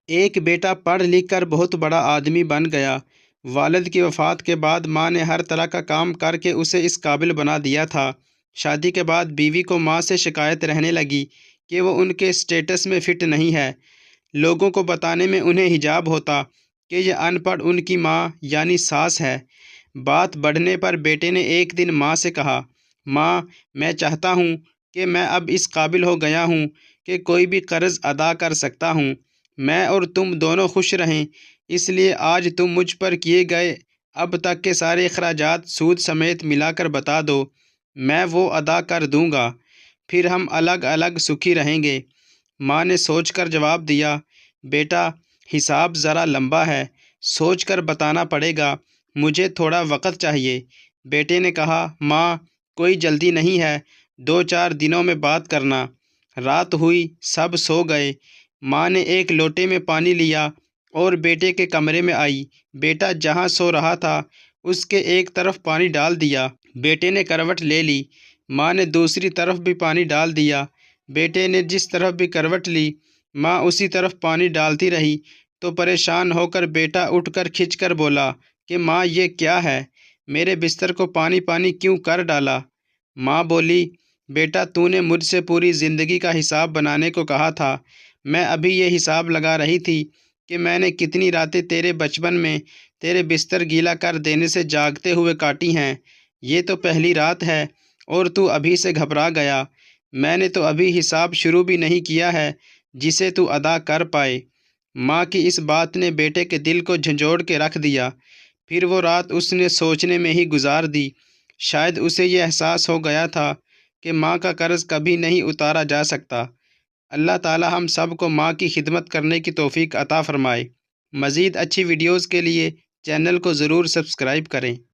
ایک بیٹا پڑھ لکھ کر بہت بڑا آدمی بن گیا۔ والد کی وفات کے بعد ماں نے ہر طرح کا کام کر کے اسے اس قابل بنا دیا تھا۔ شادی کے بعد بیوی کو ماں سے شکایت رہنے لگی کہ وہ ان کے اسٹیٹس میں فٹ نہیں ہے۔ لوگوں کو بتانے میں انہیں حجاب ہوتا کہ یہ ان پڑھ ان کی ماں یعنی ساس ہے۔ بات بڑھنے پر بیٹے نے ایک دن ماں سے کہا، ماں میں چاہتا ہوں کہ میں اب اس قابل ہو گیا ہوں کہ کوئی بھی قرض ادا کر سکتا ہوں۔ میں اور تم دونوں خوش رہیں، اس لیے آج تم مجھ پر کیے گئے اب تک کے سارے اخراجات سود سمیت ملا کر بتا دو، میں وہ ادا کر دوں گا، پھر ہم الگ الگ سکھی رہیں گے۔ ماں نے سوچ کر جواب دیا، بیٹا حساب ذرا لمبا ہے، سوچ کر بتانا پڑے گا، مجھے تھوڑا وقت چاہیے۔ بیٹے نے کہا، ماں کوئی جلدی نہیں ہے، 2-4 دنوں میں بات کرنا۔ رات ہوئی، سب سو گئے۔ ماں نے ایک لوٹے میں پانی لیا اور بیٹے کے کمرے میں آئی۔ بیٹا جہاں سو رہا تھا اس کے ایک طرف پانی ڈال دیا۔ بیٹے نے کروٹ لے لی۔ ماں نے دوسری طرف بھی پانی ڈال دیا۔ بیٹے نے جس طرف بھی کروٹ لی ماں اسی طرف پانی ڈالتی رہی تو پریشان ہو کر بیٹا اٹھ کر کھنچ کر بولا کہ ماں یہ کیا ہے، میرے بستر کو پانی پانی کیوں کر ڈالا؟ ماں بولی، بیٹا تو نے مجھ سے پوری زندگی کا حساب بنانے کو کہا تھا، میں ابھی یہ حساب لگا رہی تھی کہ میں نے کتنی راتیں تیرے بچپن میں تیرے بستر گیلا کر دینے سے جاگتے ہوئے کاٹی ہیں۔ یہ تو پہلی رات ہے اور تو ابھی سے گھبرا گیا۔ میں نے تو ابھی حساب شروع بھی نہیں کیا ہے جسے تو ادا کر پائے۔ ماں کی اس بات نے بیٹے کے دل کو جھنجھوڑ کے رکھ دیا۔ پھر وہ رات اس نے سوچنے میں ہی گزار دی۔ شاید اسے یہ احساس ہو گیا تھا کہ ماں کا قرض کبھی نہیں اتارا جا سکتا۔ اللہ تعالی ہم سب کو ماں کی خدمت کرنے کی توفیق عطا فرمائے۔ مزید اچھی ویڈیوز کے لیے چینل کو ضرور سبسکرائب کریں۔